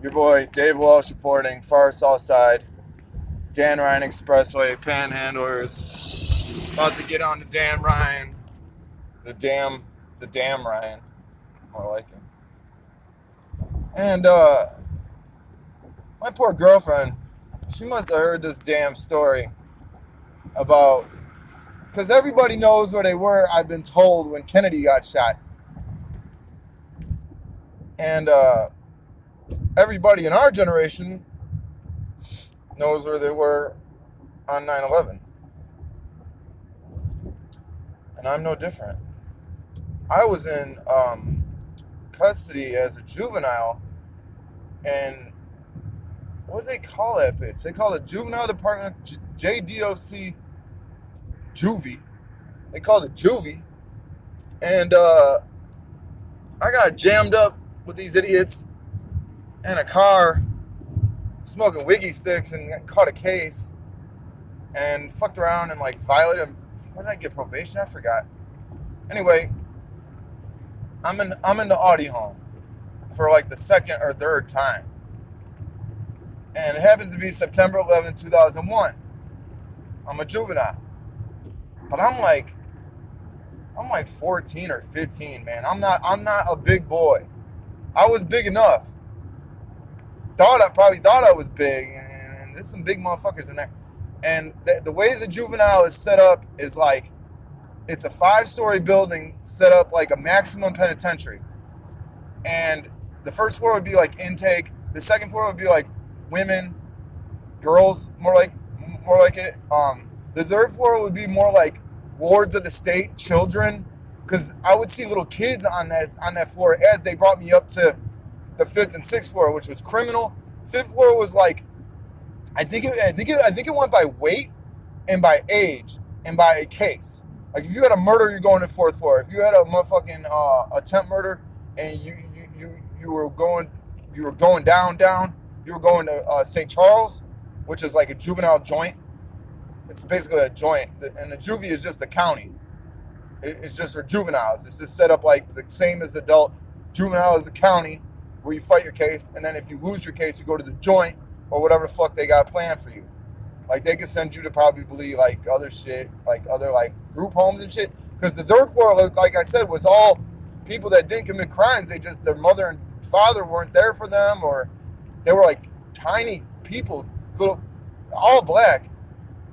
Your boy Dave Walsh reporting, far south side, Dan Ryan Expressway, panhandlers. About to get on the Dan Ryan, the damn Ryan, more like it. And my poor girlfriend, she must have heard this damn story about, because everybody knows where they were, I've been told, when Kennedy got shot. And everybody in our generation knows where they were on 9/11. And I'm no different. I was in custody as a juvenile, and what do they call that bitch? They call it Juvenile Department, JDOC, Juvie. They called it Juvie. And I got jammed up with these idiots in a car, smoking wiggy sticks, and caught a case, and fucked around and like violated. What did I get, probation? I forgot. Anyway, I'm in the Audi home for like the second or third time, and it happens to be September 11, 2001. I'm a juvenile, but I'm like 14 or 15, man. I'm not a big boy. I was big enough. Probably thought I was big, and there's some big motherfuckers in there. And the way the juvenile is set up is like, it's a 5-story building set up like a maximum penitentiary. And the first floor would be like intake. The second floor would be like women, girls, more like it. The third floor would be more like wards of the state, children, because I would see little kids on that floor as they brought me up to the 5th and 6th floor, which was criminal. 5th floor was like, I think it went by weight and by age and by a case. Like if you had a murder, you're going to 4th floor. If you had a motherfucking attempt murder and you were going down, you were going to St. Charles, which is like a juvenile joint. It's basically a joint, and the juvie is just the county. It's just for juveniles. It's just set up like the same as adult. Juvenile is the county where you fight your case, and then if you lose your case, you go to the joint or whatever the fuck they got planned for you. Like they could send you to probably like other shit, like other like group homes and shit. Because the 3rd floor, like I said, was all people that didn't commit crimes. They just, their mother and father weren't there for them, or they were like tiny people, little, all black.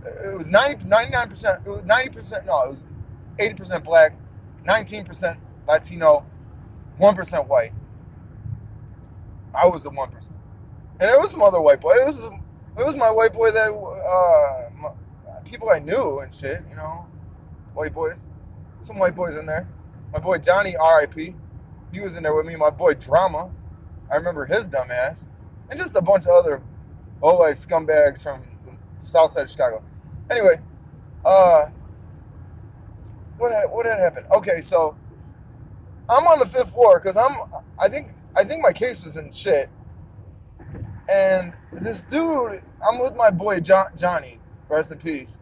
It was 99%, it was 90%, no, it was 80% black, 19% Latino, 1% white. I was the 1%. And there was some other white boy. It was my white boy that, people I knew and shit, you know, white boys. Some white boys in there. My boy Johnny, R.I.P., he was in there with me. My boy Drama, I remember his dumb ass. And just a bunch of other white scumbags from the south side of Chicago. Anyway, what had happened? Okay, so I'm on the 5th floor because I think my case was in shit. And this dude, I'm with my boy Johnny, rest in peace.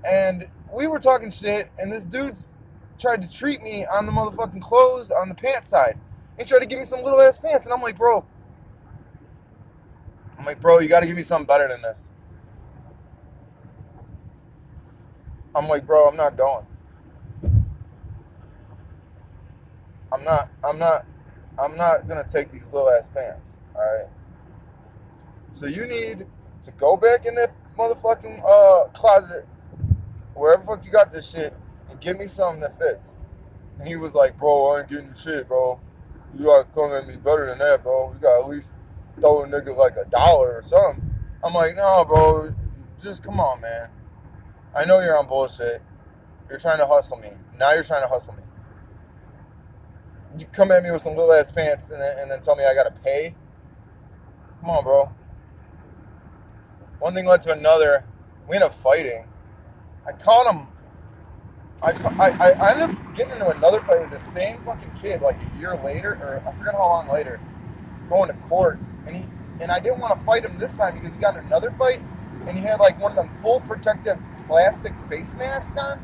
And we were talking shit, and this dude's tried to treat me on the motherfucking clothes on the pants side. He tried to give me some little ass pants, and I'm like, bro, you got to give me something better than this. I'm like, bro, I'm not going. I'm not gonna take these little ass pants. All right. So you need to go back in that motherfucking closet, wherever the fuck you got this shit, and give me something that fits. And he was like, bro, I ain't getting the shit, bro. You gotta come at me better than that, bro. You gotta at least throw a nigga like $1 or something. I'm like, no, bro, just come on, man. I know you're on bullshit. You're trying to hustle me. Now you're trying to hustle me. You come at me with some little ass pants and then tell me I gotta pay? Come on, bro. One thing led to another. We ended up fighting. I caught him. I ended up getting into another fight with the same fucking kid like a year later, or I forget how long later, going to court. And I didn't want to fight him this time because he got another fight, and he had like one of them full protective plastic face masks on.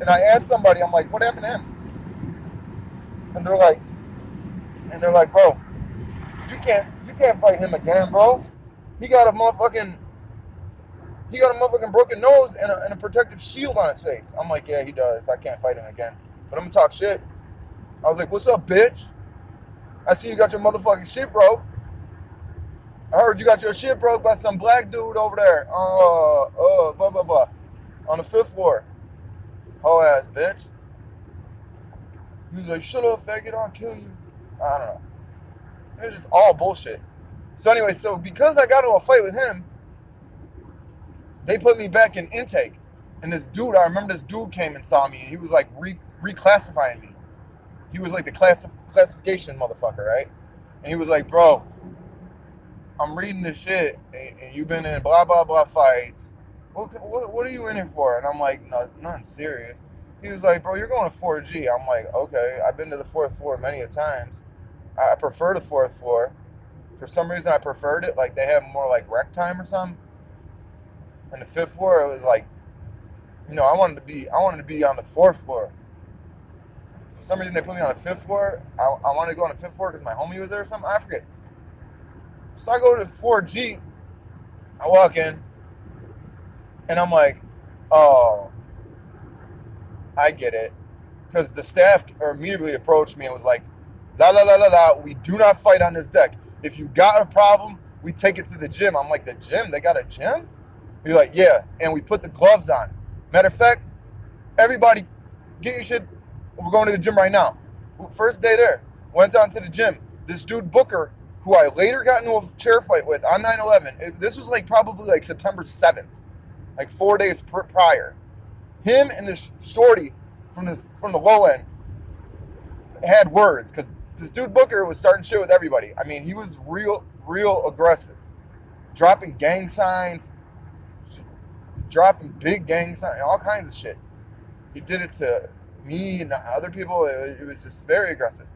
And I asked somebody, I'm like, what happened to him? And they're like, And they're like, bro, you can't fight him again, bro. He got a motherfucking broken nose and a protective shield on his face. I'm like, yeah, he does. I can't fight him again. But I'm gonna talk shit. I was like, what's up, bitch? I see you got your motherfucking shit broke. I heard you got your shit broke by some black dude over there. Blah, blah, blah. On the 5th floor. Hoe ass bitch. He was like, shut up, faggot, I'll kill you. I don't know. It was just all bullshit. So anyway, because I got into a fight with him, they put me back in intake. And this dude, I remember this dude came and saw me, and he was like reclassifying me. He was like the classification motherfucker, right? And he was like, bro, I'm reading this shit, and you've been in blah, blah, blah fights. What are you in here for? And I'm like, no, nothing serious. He was like, bro, you're going to 4G. I'm like, okay, I've been to the 4th floor many a times. I prefer the 4th floor. For some reason, I preferred it. Like, they have more, like, rec time or something. And the 5th floor, it was like, I wanted to be on the 4th floor. For some reason, they put me on the 5th floor. I wanted to go on the 5th floor because my homie was there or something. I forget. So I go to 4G. I walk in. And I'm like, oh, I get it. Because the staff immediately approached me and was like, la, la, la, la, la, we do not fight on this deck. If you got a problem, we take it to the gym. I'm like, the gym? They got a gym? He's like, yeah, and we put the gloves on. Matter of fact, everybody, get your shit. We're going to the gym right now. First day there, went down to the gym. This dude, Booker, who I later got into a chair fight with on 9/11, this was like probably like September 7th, like 4 days prior. Him and this shorty from the low end had words, because this dude Booker was starting shit with everybody. I mean, he was real aggressive. Dropping gang signs, dropping big gang signs, all kinds of shit. He did it to me and other people. It was just very aggressive.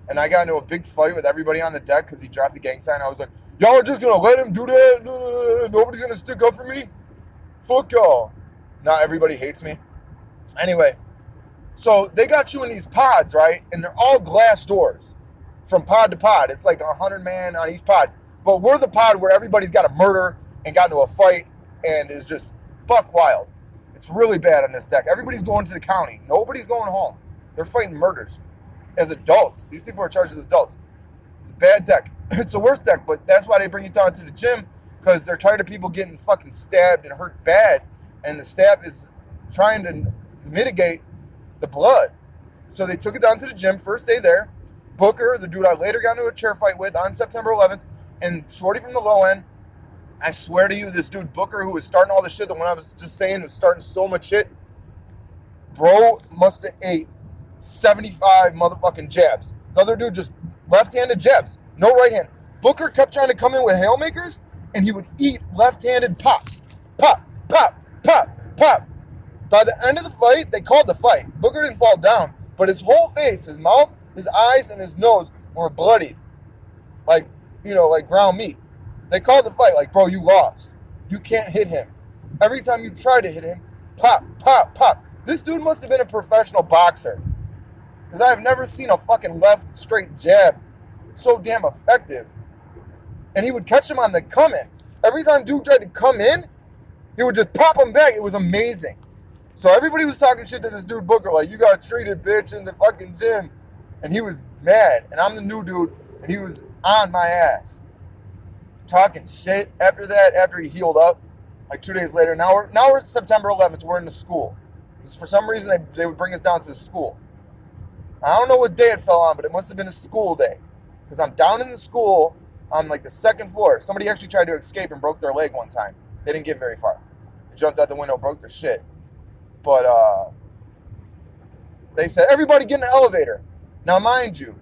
And I got into a big fight with everybody on the deck because he dropped the gang sign. I was like, y'all are just going to let him do that? Nobody's going to stick up for me? Fuck y'all. Now everybody hates me. Anyway, so they got you in these pods, right? And they're all glass doors from pod to pod. It's like 100 man on each pod. But we're the pod where everybody's got a murder and got into a fight and is just buck wild. It's really bad on this deck. Everybody's going to the county. Nobody's going home. They're fighting murders as adults. These people are charged as adults. It's a bad deck. It's the worst deck, but that's why they bring you down to the gym, because they're tired of people getting fucking stabbed and hurt bad, and the staff is trying to mitigate the blood. So they took it down to the gym, first day there. Booker, the dude I later got into a chair fight with on September 11th, and Shorty from the low end. I swear to you, this dude Booker, who was starting all the shit, the one I was just saying was starting so much shit, bro must have ate 75 motherfucking jabs. The other dude just left-handed jabs, no right hand. Booker kept trying to come in with haymakers, and he would eat left-handed pops. Pop, pop, pop, pop. By the end of the fight, they called the fight. Booker didn't fall down, but his whole face, his mouth, his eyes, and his nose were bloodied. Like ground meat. They called the fight like, bro, you lost. You can't hit him. Every time you try to hit him, pop, pop, pop. This dude must have been a professional boxer, because I have never seen a fucking left straight jab so damn effective. And he would catch him on the come in. Every time dude tried to come in, he would just pop him back. It was amazing. So everybody was talking shit to this dude Booker, like, you got treated, bitch, in the fucking gym. And he was mad. And I'm the new dude, and he was on my ass. Talking shit after that, after he healed up, like 2 days later. Now we're September 11th. We're in the school. For some reason, they would bring us down to the school. I don't know what day it fell on, but it must have been a school day, because I'm down in the school on like the 2nd floor. Somebody actually tried to escape and broke their leg one time. They didn't get very far. They jumped out the window, broke their shit. But they said, everybody get in the elevator. Now, mind you,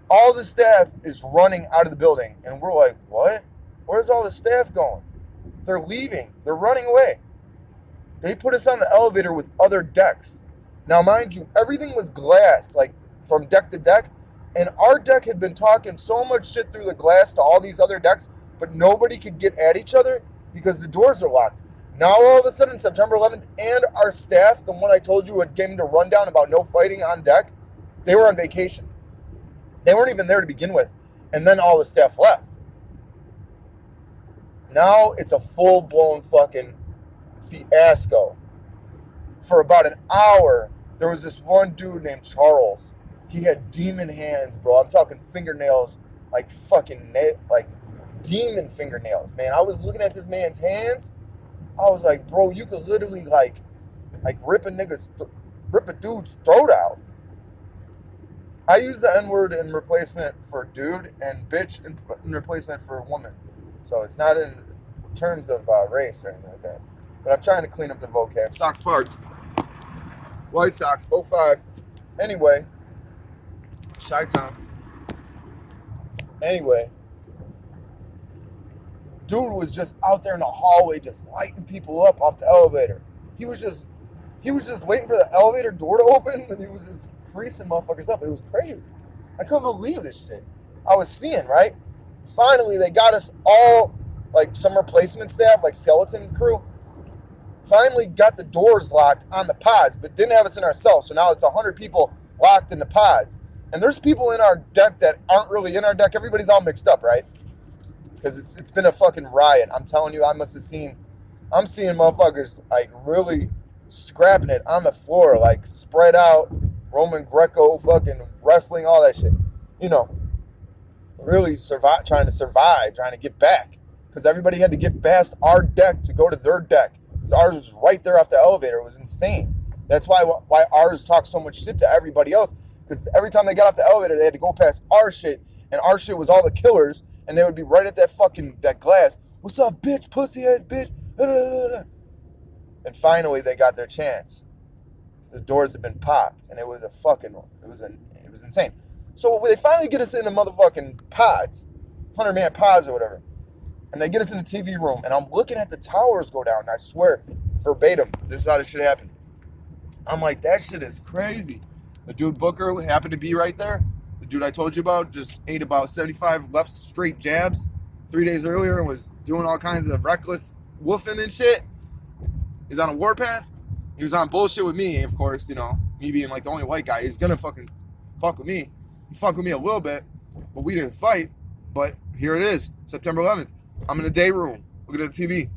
all the staff is running out of the building. And we're like, what? Where's all the staff going? They're leaving. They're running away. They put us on the elevator with other decks. Now, mind you, everything was glass, like from deck to deck. And our deck had been talking so much shit through the glass to all these other decks, but nobody could get at each other because the doors are locked. Now, all of a sudden, September 11th, and our staff, the one I told you had given a rundown about no fighting on deck, they were on vacation. They weren't even there to begin with. And then all the staff left. Now it's a full-blown fucking fiasco. For about an hour, there was this one dude named Charles. He had demon hands, bro. I'm talking fingernails, like fucking, like demon fingernails, man. I was looking at this man's hands. I was like, bro, you could literally like rip a dude's throat out. I use the N-word in replacement for dude and bitch in replacement for woman. So it's not in terms of race or anything like that. But I'm trying to clean up the vocab. Sox Park. White Sox, 05. Anyway. Chi-Town. Anyway. Dude was just out there in the hallway just lighting people up off the elevator. He was just waiting for the elevator door to open, and he was just creasing motherfuckers up. It was crazy. I couldn't believe this shit. I was seeing, right? Finally, they got us all, like some replacement staff, like skeleton crew, finally got the doors locked on the pods, but didn't have us in our cells. So now it's 100 people locked in the pods. And there's people in our deck that aren't really in our deck. Everybody's all mixed up, right? Because it's been a fucking riot. I'm telling you, I'm seeing motherfuckers like really scrapping it on the floor, like spread out, Roman Greco, fucking wrestling, all that shit. You know, really trying to get back. Because everybody had to get past our deck to go to their deck. Because ours was right there off the elevator. It was insane. That's why ours talked so much shit to everybody else. Because every time they got off the elevator, they had to go past our shit. And our shit was all the killers. And they would be right at that glass. What's up, bitch? Pussy ass bitch. And finally, they got their chance. The doors had been popped. And it was insane. So they finally get us in the motherfucking pods. 100-man pods or whatever. And they get us in the TV room. And I'm looking at the towers go down. And I swear, verbatim, this is how this shit happened. I'm like, that shit is crazy. The dude Booker happened to be right there. The dude I told you about just ate about 75 left straight jabs 3 days earlier and was doing all kinds of reckless woofing and shit. He's on a warpath. He was on bullshit with me, of course, you know, me being like the only white guy. He's gonna fucking fuck with me. He fucked with me a little bit, but we didn't fight. But here it is, September 11th. I'm in the day room, looking at the TV.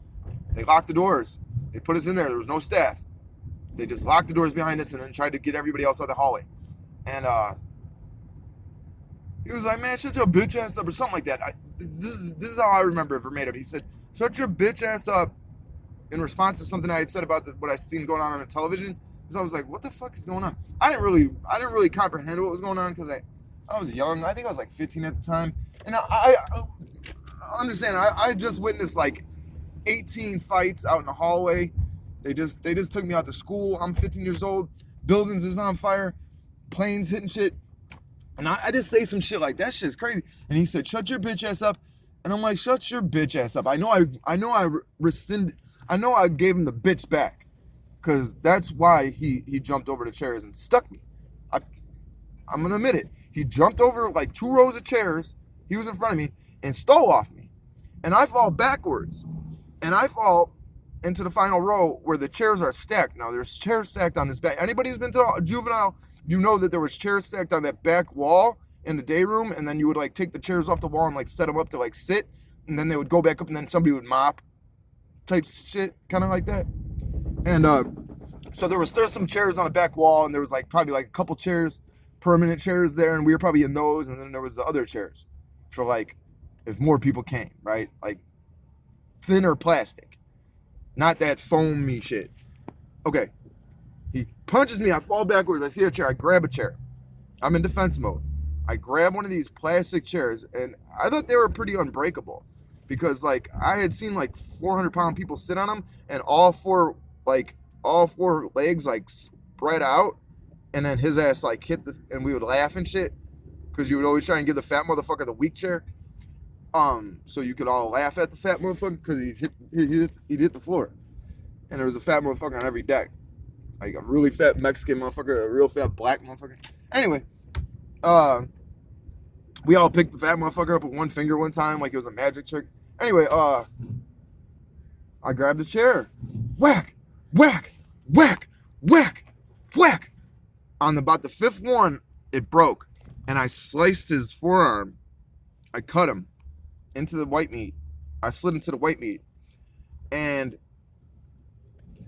They locked the doors. They put us in there. There was no staff. They just locked the doors behind us and then tried to get everybody else out the hallway. And he was like, man, shut your bitch ass up or something like that. This is how I remember it verbatim. He said, shut your bitch ass up in response to something I had said about what I seen going on the television. Because I was like, what the fuck is going on? I didn't really comprehend what was going on because I was young. I think I was like 15 at the time. And I understand, I just witnessed like 18 fights out in the hallway. They just took me out to school. I'm 15 years old. Buildings is on fire. Planes hitting shit. And I just say some shit like, that shit's crazy. And he said, shut your bitch ass up. And I'm like, shut your bitch ass up. I know I gave him the bitch back. Because that's why he jumped over the chairs and stuck me. I'm going to admit it. He jumped over like 2 rows of chairs. He was in front of me and stole off me. And I fall backwards. And I fall into the final row where the chairs are stacked. Now, there's chairs stacked on this back. Anybody who's been to a juvenile, you know that there was chairs stacked on that back wall in the day room, and then you would like take the chairs off the wall and like set them up to like sit, and then they would go back up, and then somebody would mop type shit, kind of like that. And so there's some chairs on the back wall, and there was like probably like a couple chairs, permanent chairs there, and we were probably in those, and then there was the other chairs for like if more people came, right? Like thinner plastic. Not that foamy shit. Okay. He punches me. I fall backwards. I see a chair. I grab a chair. I'm in defense mode. I grab one of these plastic chairs, and I thought they were pretty unbreakable because, like, I had seen, like, 400-pound people sit on them, and all four legs, like, spread out, and then his ass, like, hit and we would laugh and shit because you would always try and give the fat motherfucker the weak chair. So you could all laugh at the fat motherfucker because he'd hit the floor. And there was a fat motherfucker on every deck. Like a really fat Mexican motherfucker, a real fat black motherfucker. Anyway, we all picked the fat motherfucker up with one finger one time like it was a magic trick. Anyway, I grabbed the chair. Whack, whack, whack, whack, whack. On about the 5th one, it broke. and I sliced his forearm. I cut him into the white meat. I slid into the white meat. And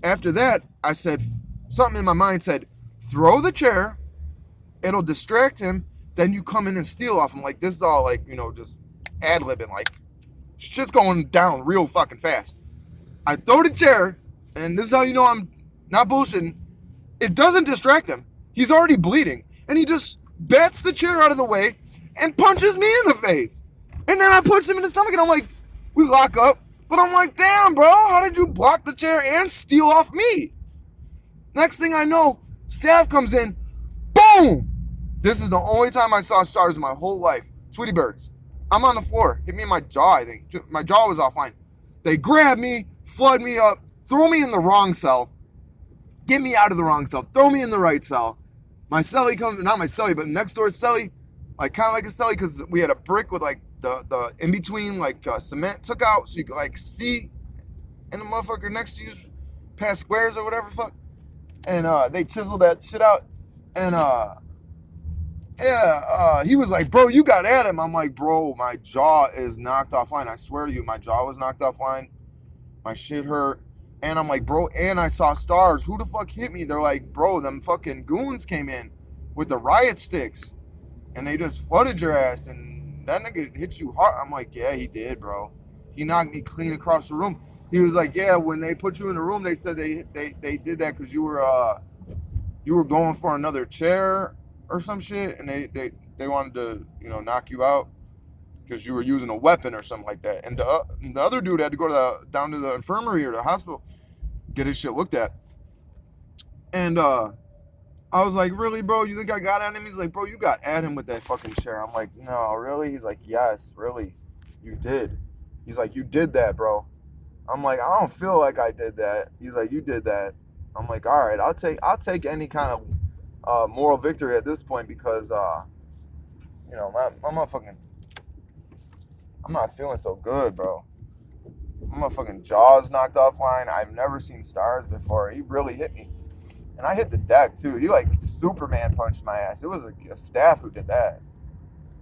after that, I said, something in my mind said, throw the chair, it'll distract him, then you come in and steal off him. Like, this is all like, just ad-libbing, like, shit's going down real fucking fast. I throw the chair, and this is how you know I'm not bullshitting. It doesn't distract him. He's already bleeding, and he just bats the chair out of the way and punches me in the face. And then I punch him in the stomach, and I'm like, we lock up. But I'm like, damn, bro, how did you block the chair and steal off me? Next thing I know, staff comes in, boom! This is the only time I saw stars in my whole life. Tweety birds. I'm on the floor. Hit me in my jaw, I think. My jaw was offline. They grab me, flood me up, throw me in the wrong cell, get me out of the wrong cell, throw me in the right cell. My cellie comes, not my cellie, but next door cellie, like kind of like a cellie, because we had a brick with like the in between, like cement took out, so you could like see and the motherfucker next to you past squares or whatever fuck. And they chiseled that shit out. And he was like, bro, you got at him. I'm like, bro, my jaw is knocked offline. I swear to you, my jaw was knocked offline. My shit hurt. And I'm like, bro, and I saw stars. Who the fuck hit me? They're like, bro, them fucking goons came in with the riot sticks. And they just flooded your ass. And that nigga hit you hard. I'm like, yeah, he did, bro. He knocked me clean across the room. He was like, yeah, when they put you in the room, they said they did that because you were going for another chair or some shit, and they wanted to knock you out because you were using a weapon or something like that. And the other dude had to go down to the infirmary or the hospital, get his shit looked at. And I was like, really, bro? You think I got at him? He's like, bro, you got at him with that fucking chair. I'm like, no, really? He's like, yes, really, you did. He's like, you did that, bro. I'm like, I don't feel like I did that. He's like, you did that. I'm like, all right, I'll take any kind of moral victory at this point because my motherfucking, I'm not feeling so good, bro. My motherfucking jaw's knocked offline. I've never seen stars before. He really hit me. And I hit the deck too. He like Superman punched my ass. It was a staff who did that.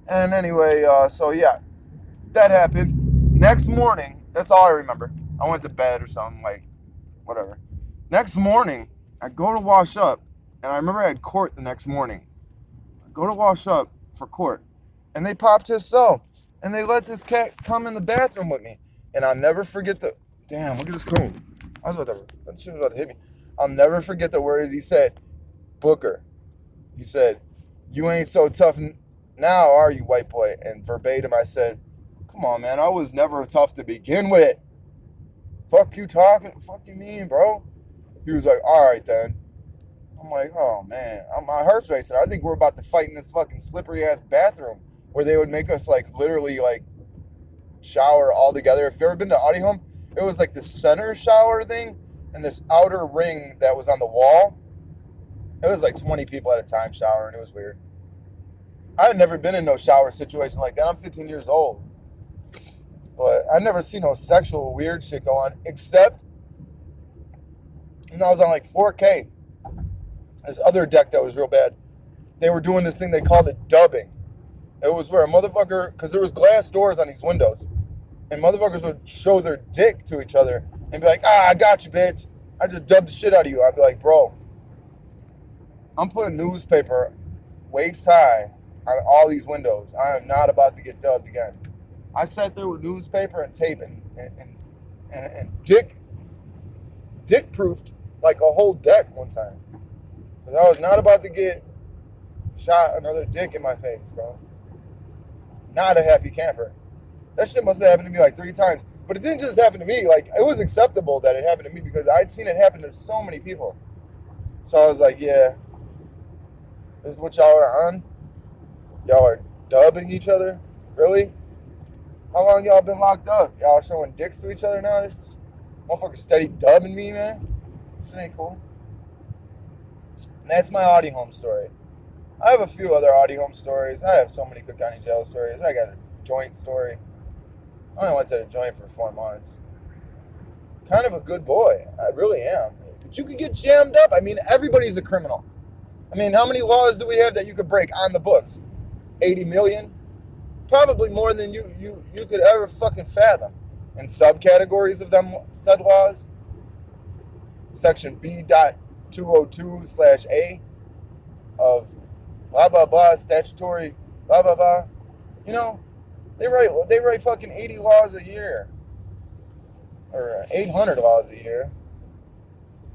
And anyway, so yeah, that happened. Next morning, that's all I remember. I went to bed or something, like, whatever. Next morning, I go to wash up, and I remember I had court the next morning. I go to wash up for court, and they popped his cell, and they let this cat come in the bathroom with me. And I'll never forget damn, look at this cone. That shit was about to hit me. I'll never forget the words he said. Booker. He said, you ain't so tough now, are you, white boy? And verbatim, I said, come on, man, I was never tough to begin with. Fuck you talking? Fuck you mean, bro? He was like, all right, then. I'm like, oh, man. My heart's racing. I think we're about to fight in this fucking slippery-ass bathroom where they would make us, like, literally, like, shower all together. If you've ever been to Audi Home, it was, like, the center shower thing and this outer ring that was on the wall. It was, like, 20 people at a time showering. It was weird. I had never been in no shower situation like that. I'm 15 years old. But I never seen no sexual weird shit go on, except when I was on like 4K. This other deck that was real bad. They were doing this thing, they called it dubbing. It was where a motherfucker, because there was glass doors on these windows, and motherfuckers would show their dick to each other and be like, I got you, bitch. I just dubbed the shit out of you. I'd be like, bro, I'm putting newspaper waist high on all these windows. I am not about to get dubbed again. I sat there with newspaper and tape and dick proofed like a whole deck one time. Because I was not about to get shot another dick in my face, bro. Not a happy camper. That shit must have happened to me like 3 times. But it didn't just happen to me. Like, it was acceptable that it happened to me because I'd seen it happen to so many people. So I was like, yeah, this is what y'all are on? Y'all are dubbing each other? Really? How long y'all been locked up? Y'all showing dicks to each other now? This motherfucker steady dubbing me, man. This ain't cool. And that's my Audi Home story. I have a few other Audi Home stories. I have so many Cook County Jail stories. I got a joint story. I only went to the joint for 4 months. Kind of a good boy. I really am. But you could get jammed up. I mean, everybody's a criminal. I mean, how many laws do we have that you could break on the books? 80 million, probably more than you could ever fucking fathom. And subcategories of them said laws, section B.202/A of blah blah blah statutory blah blah blah. You know, they write fucking 80 laws a year or 800 laws a year.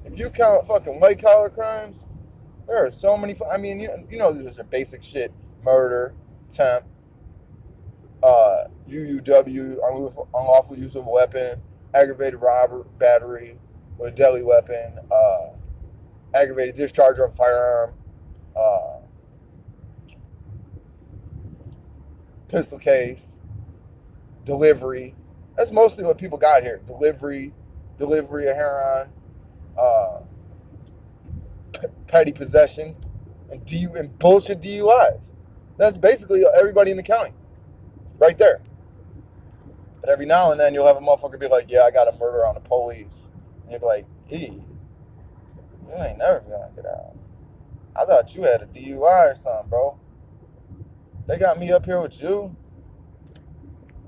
If you count fucking white collar crimes, there are so many. I mean, you know, there's a basic shit: murder, attempt, UUW, unlawful use of a weapon, aggravated robbery, battery with a deadly weapon, aggravated discharge of a firearm, pistol case, delivery. That's mostly what people got here. Delivery of heroin, petty possession, and bullshit DUIs. That's basically everybody in the county, right there. But every now and then you'll have a motherfucker be like, "Yeah, I got a murder on the police," and you'll be like, "You ain't never gonna get out. I thought you had a DUI or something, bro. They got me up here with you.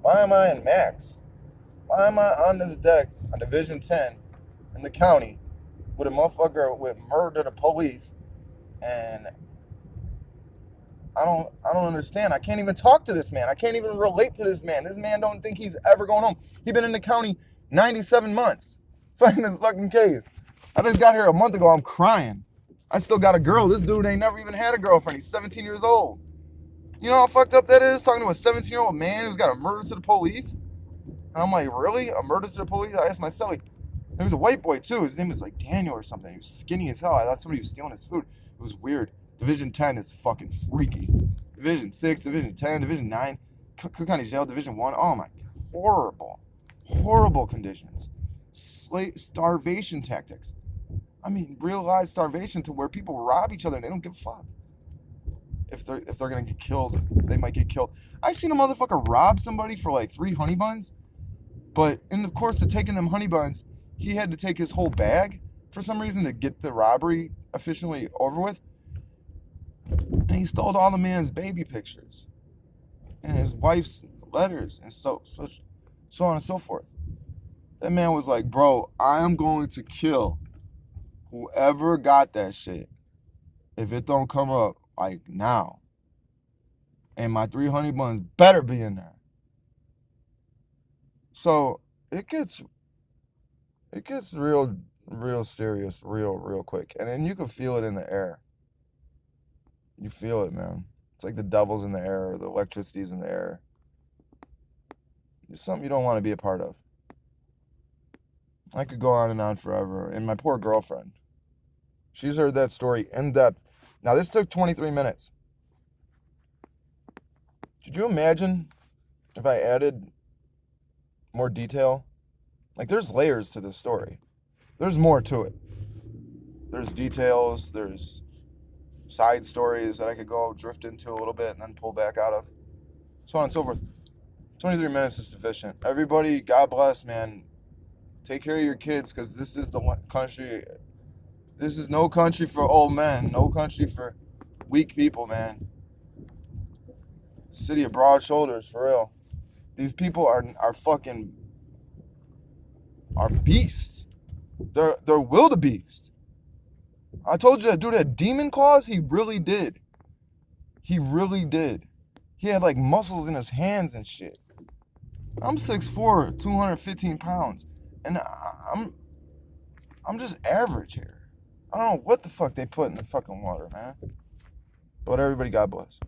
Why am I in Max? Why am I on this deck on Division 10 in the county with a motherfucker with murder the police?" And I don't understand. I can't even talk to this man. I can't even relate to this man. This man don't think he's ever going home. He's been in the county 97 months fighting this fucking case. I just got here a month ago. I'm crying. I still got a girl. This dude ain't never even had a girlfriend. He's 17 years old. You know how fucked up that is? Talking to a 17-year-old man who's got a murder to the police? And I'm like, really? A murder to the police? I asked my cellie. There was a white boy, too. His name was like Daniel or something. He was skinny as hell. I thought somebody was stealing his food. It was weird. Division 10 is fucking freaky. Division 6, Division 10, Division 9, Cook County Jail, Division 1. Oh, my God. Horrible. Horrible conditions. Starvation tactics. I mean, real live starvation to where people rob each other and they don't give a fuck. If they're gonna get killed, they might get killed. I seen a motherfucker rob somebody for like 3 honey buns, but in the course of taking them honey buns, he had to take his whole bag for some reason to get the robbery efficiently over with. And he stole all the man's baby pictures and his wife's letters and so on and so forth. That man was like, "Bro, I am going to kill whoever got that shit if it don't come up like now. And my 3 honey buns better be in there." So it gets real serious, real quick. And then you can feel it in the air. You feel it, man. It's like the devil's in the air, or the electricity's in the air. It's something you don't want to be a part of. I could go on and on forever. And my poor girlfriend, she's heard that story in depth. Now, this took 23 minutes. Could you imagine if I added more detail? Like, there's layers to this story. There's more to it. There's details. There's side stories that I could go drift into a little bit and then pull back out of. So on and so forth. 23 minutes is sufficient. Everybody, God bless, man. Take care of your kids, because this is the country. This is no country for old men. No country for weak people, man. City of broad shoulders, for real. These people are beasts. They're wildebeest. I told you that dude had demon claws. He really did. He really did. He had like muscles in his hands and shit. I'm 6'4", 215 pounds, and I'm just average here. I don't know what the fuck they put in the fucking water, man. But everybody, God bless.